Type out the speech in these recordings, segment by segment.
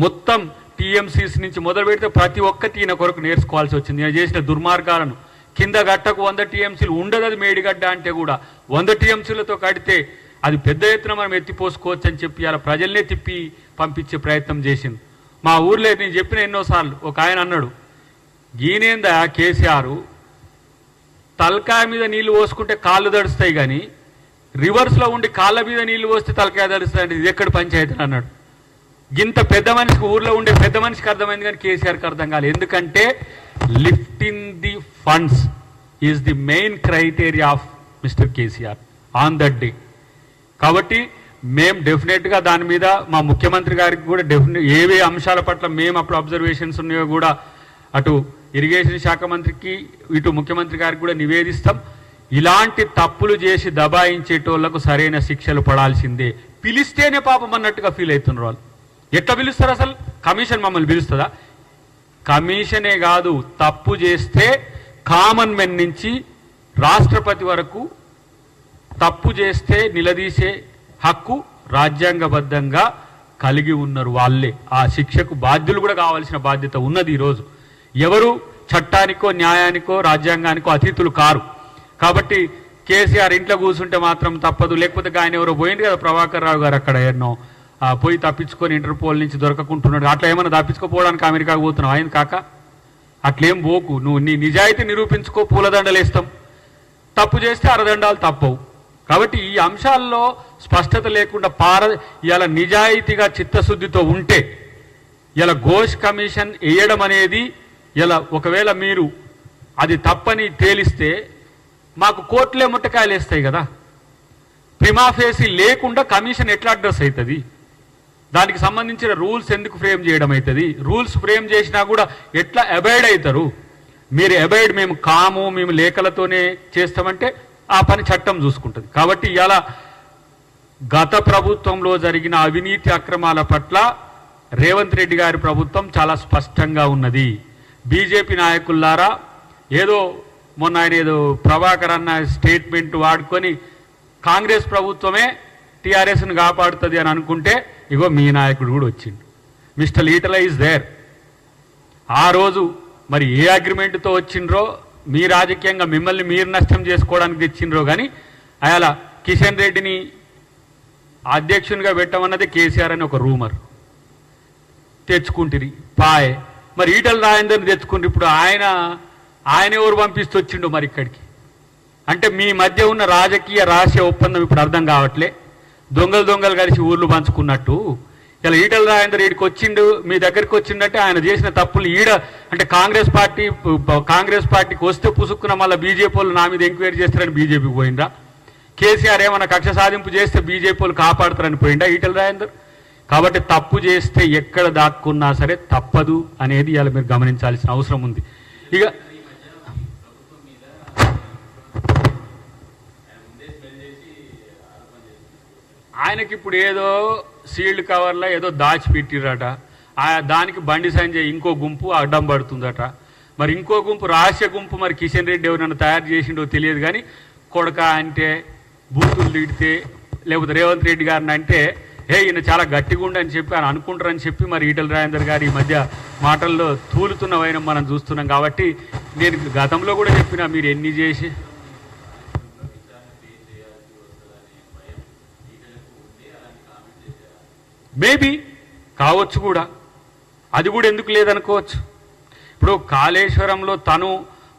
మొత్తం టీఎంసీస్ నుంచి మొదలు పెడితే ప్రతి ఒక్కటి ఈయన కొరకు నేర్చుకోవాల్సి వచ్చింది. ఈయన చేసిన దుర్మార్గాలను కింద గట్టకు 100 టీఎంసీలు ఉండదు, అది మేడిగడ్డ అంటే కూడా 100 టీఎంసీలతో కడితే అది పెద్ద ఎత్తున మనం ఎత్తిపోసుకోవచ్చు అని చెప్పి అలా ప్రజల్నే తిప్పి పంపించే ప్రయత్నం చేసింది. మా ఊర్లో నేను చెప్పిన ఎన్నోసార్లు ఒక ఆయన అన్నాడు, ఈయనేందా కేసీఆర్ తలకాయ మీద నీళ్లు పోసుకుంటే కాళ్ళు తడుస్తాయి కానీ రివర్స్లో ఉండి కాళ్ళ మీద నీళ్లు పోస్తే తలకాయ తడుస్తాయి అంటే ఇది ఎక్కడ పంచాయతీ అన్నాడు. ఇంత పెద్ద మనిషికి ఊర్లో ఉండే పెద్ద మనిషికి అర్థమైంది కానీ కేసీఆర్కి అర్థం కాలేదు. ఎందుకంటే lifting the funds is the main criteria of mister KCR on that day. కాబట్టి మేము డెఫినెట్గా దాని మీద మా ముఖ్యమంత్రి గారికి కూడా ఏవే అంశాల పట్ల మేము అప్పుడు అబ్జర్వేషన్స్ ఉన్నాయో కూడా అటు ఇరిగేషన్ శాఖ మంత్రికి ఇటు ముఖ్యమంత్రి గారికి కూడా నివేదిస్తాం. ఇలాంటి తప్పులు చేసి దబాయించేటోళ్లకు సరైన శిక్షలు పడాల్సిందే. పిలిస్తేనే పాపం అన్నట్టుగా ఫీల్ అవుతున్నారు వాళ్ళు. ఎట్లా పిలుస్తారు అసలు? కమిషన్ మమ్మల్ని పిలుస్తుందా? కమిషనే కాదు, తప్పు చేస్తే కామన్ మెన్ నుంచి రాష్ట్రపతి వరకు తప్పు చేస్తే నిలదీసే హక్కు రాజ్యాంగబద్ధంగా కలిగి ఉన్నారు వాళ్ళే. ఆ శిక్షకు బాధ్యులు కూడా కావాల్సిన బాధ్యత ఉన్నది. ఈరోజు ఎవరు చట్టానికో న్యాయానికో రాజ్యాంగానికో అతీతులు కారు. కాబట్టి కేసీఆర్ ఇంట్లో కూర్చుంటే మాత్రం తప్పదు. లేకపోతే ఆయన ఎవరో పోయింది కదా ప్రభాకర్ రావు గారు, అక్కడ ఎన్నో పోయి తప్పించుకొని ఇంటర్పోల్ నుంచి దొరకకుంటున్నాడు. అట్లా ఏమైనా తప్పించుకోపోవడానికి అమెరికాకు పోతున్నావు ఆయన కాక? అట్లేం పోకు, నువ్వు నీ నిజాయితీ నిరూపించుకో, పూలదండలు వేస్తాం. తప్పు చేస్తే అరదండాలు తప్పవు. కాబట్టి ఈ అంశాల్లో స్పష్టత లేకుండా ఇలా నిజాయితీగా చిత్తశుద్ధితో ఉంటే ఇలా ఘోష్ కమిషన్ వేయడం అనేది ఇలా ఒకవేళ మీరు అది తప్పని తేలిస్తే మాకు కోర్టులే ముట్టకాయలు వేస్తాయి కదా. ప్రిమాఫేసి లేకుండా కమిషన్ ఎట్లా అడ్రస్ అవుతుంది? దానికి సంబంధించిన రూల్స్ ఎందుకు ఫ్రేమ్ చేయడం అవుతుంది? రూల్స్ ఫ్రేమ్ చేసినా కూడా ఎట్లా అబైడ్ అవుతారు? మీరు అబైడ్ మేము కాము, మేము లేఖలతోనే చేస్తామంటే ఆ పని చట్టం చూసుకుంటుంది. కాబట్టి ఇలా గత ప్రభుత్వంలో జరిగిన అవినీతి అక్రమాల పట్ల రేవంత్ రెడ్డి గారి ప్రభుత్వం చాలా స్పష్టంగా ఉన్నది. బీజేపీ నాయకులారా ఏదో మొన్న ఆయన ఏదో ప్రభాకర్ అన్న స్టేట్మెంట్ వాడుకొని కాంగ్రెస్ ప్రభుత్వమే టీఆర్ఎస్ను కాపాడుతుంది అని అనుకుంటే ఇగో మీ నాయకుడు కూడా వచ్చిండు. Mister Etela is there. ఆ రోజు మరి ఏ అగ్రిమెంట్తో వచ్చిండ్రో, మీ రాజకీయంగా మిమ్మల్ని మీరు నష్టం చేసుకోవడానికి తెచ్చిండ్రో కానీ అలా కిషన్ రెడ్డిని అధ్యక్షునిగా పెట్టమన్నది కేసీఆర్ అని ఒక రూమర్ తెచ్చుకుంటురి పాయ్. మరి ఈటల రాజేందర్ని తెచ్చుకుంటారు. ఇప్పుడు ఆయన ఎవరు పంపిస్తూ వచ్చిండో మరి ఇక్కడికి? అంటే మీ మధ్య ఉన్న రాజకీయ రహస్య ఒప్పందం ఇప్పుడు అర్థం కావట్లే. దొంగలు కలిసి ఊర్లు పంచుకున్నట్టు ఇలా ఈటల రాజేందర్ ఈడికి వచ్చిండు, మీ దగ్గరికి వచ్చిండంటే ఆయన చేసిన తప్పులు అంటే కాంగ్రెస్ పార్టీకి వస్తే పుసుక్కున్న మళ్ళీ బీజేపీ వాళ్ళు నా మీద ఎంక్వైరీ చేస్తారని బీజేపీకి పోయిందా? కేసీఆర్ ఏమన్నా కక్ష సాధింపు చేస్తే బీజేపీ వాళ్ళు కాపాడుతారని పోయిందా ఈటల రాజేందర్? కాబట్టి తప్పు చేస్తే ఎక్కడ దాక్కున్నా సరే తప్పదు అనేది ఇలా మీరు గమనించాల్సిన అవసరం ఉంది. ఇక ఆయనకి ఇప్పుడు ఏదో సీల్డ్ కవర్లో ఏదో దాచిపెట్టిరట, దానికి బండి సంజయ్ ఇంకో గుంపు అడ్డం పడుతుందట. మరి ఇంకో గుంపు రహస్య గుంపు మరి కిషన్ రెడ్డి ఎవరైనా తయారు చేసిండో తెలియదు కానీ కొడక అంటే బూతులు తిడితే లేకపోతే రేవంత్ రెడ్డి గారిని అంటే ఈయన చాలా గట్టిగా ఉండని చెప్పి ఆయన అనుకుంటారని చెప్పి మరి ఈటల రాజేందర్ గారు ఈ మధ్య మాటల్లో తూలుతున్న వైనం మనం చూస్తున్నాం. కాబట్టి నేను గతంలో కూడా చెప్పినా మీరు ఎన్ని చేసి మేబీ కావచ్చు కూడా, అది కూడా ఎందుకు లేదనుకోవచ్చు. ఇప్పుడు కాళేశ్వరంలో తను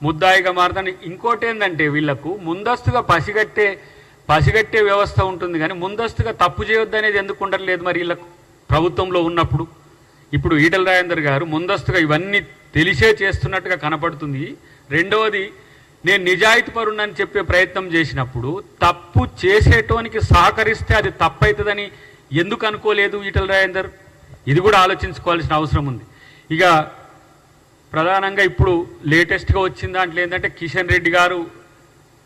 ముద్దాయిగా మారుతాను. ఇంకోటి ఏంటంటే వీళ్లకు ముందస్తుగా పసిగట్టే వ్యవస్థ ఉంటుంది కానీ ముందస్తుగా తప్పు చేయొద్దు అనేది ఎందుకు ఉండట్లేదు మరి వీళ్ళకు ప్రభుత్వంలో ఉన్నప్పుడు? ఇప్పుడు ఈటల రాజేందర్ గారు ముందస్తుగా ఇవన్నీ తెలిసే చేస్తున్నట్టుగా కనపడుతుంది. రెండవది, నేను నిజాయితీ పరుణ్ణని చెప్పే ప్రయత్నం చేసినప్పుడు తప్పు చేసేటోనికి సహకరిస్తే అది తప్పవుతుందని ఎందుకు అనుకోలేదు ఈటల రాజేందర్? ఇది కూడా ఆలోచించుకోవాల్సిన అవసరం ఉంది. ఇక ప్రధానంగా ఇప్పుడు లేటెస్ట్గా వచ్చిన దాంట్లో ఏంటంటే కిషన్ రెడ్డి గారు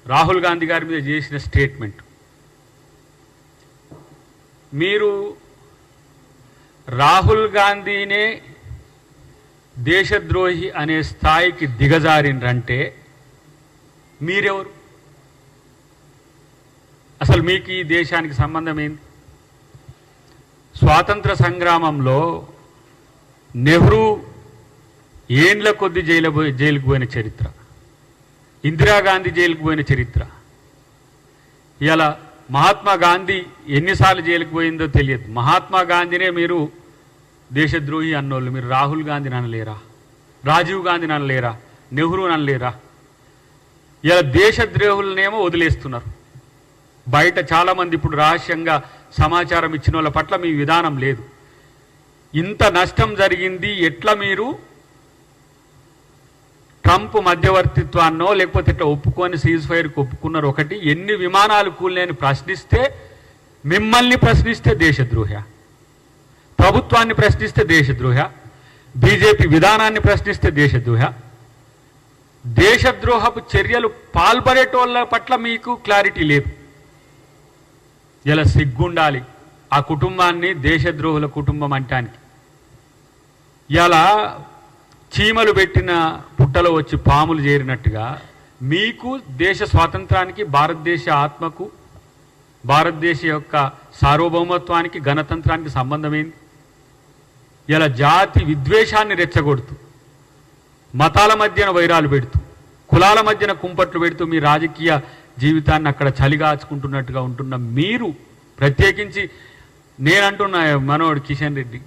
రాహుల్ గాంధీ గారి మీద చేసిన స్టేట్మెంట్. మీరు రాహుల్ గాంధీనే దేశద్రోహి అనే స్థాయికి దిగజారినరంటే మీరెవరు? అసలు మీకు ఈ దేశానికి సంబంధం ఏంది? స్వాతంత్ర సంగ్రామంలో నెహ్రూ ఏండ్ల కొద్ది జైలుకు పోయిన చరిత్ర, ఇందిరాగాంధీ జైలుకు పోయిన చరిత్ర. ఇలా మహాత్మా గాంధీ ఎన్నిసార్లు జైలుకు పోయిందో తెలియదు. మహాత్మా గాంధీనే మీరు దేశద్రోహి అన్నోళ్ళు, మీరు రాహుల్ గాంధీని అనలేరా, రాజీవ్ గాంధీని అనలేరా, నెహ్రూని అనలేరా? ఇలా దేశద్రోహులనేమో వదిలేస్తున్నారు. బయట చాలామంది ఇప్పుడు రహస్యంగా సమాచారం ఇచ్చిన వాళ్ళ పట్ల మీ విధానం లేదు. ఇంత నష్టం జరిగింది, ఎట్లా మీరు ట్రంప్ మధ్యవర్తిత్వాన్నో లేకపోతే ఇట్లా ఒప్పుకొని సీజ్ ఫైర్కి ఒప్పుకున్నారు ఒకటి, ఎన్ని విమానాలు కూలినాయని ప్రశ్నిస్తే, మిమ్మల్ని ప్రశ్నిస్తే దేశద్రోహ, ప్రభుత్వాన్ని ప్రశ్నిస్తే దేశద్రోహ, బీజేపీ విధానాన్ని ప్రశ్నిస్తే దేశద్రోహ. దేశద్రోహపు చర్యలు పాల్పడేటోళ్ళ పట్ల మీకు క్లారిటీ లేదు. ఇలా సిగ్గుండాలి ఆ కుటుంబాన్ని దేశద్రోహుల కుటుంబం అంటానికి. ఇలా చీమలు పెట్టిన పుట్టలో వచ్చి పాములు చేరినట్టుగా మీకు దేశ స్వాతంత్రానికి, భారతదేశ ఆత్మకు, భారతదేశ యొక్క సార్వభౌమత్వానికి, గణతంత్రానికి సంబంధమైంది. ఇలా జాతి విద్వేషాన్ని రెచ్చగొడుతూ, మతాల మధ్యన వైరాలు పెడుతూ, కులాల మధ్యన కుంపట్లు పెడుతూ మీ రాజకీయ జీవితాన్ని అక్కడ చలిగాచుకుంటున్నట్టుగా ఉంటున్న మీరు, ప్రత్యేకించి నేనంటున్నా మనోడు కిషన్ రెడ్డి,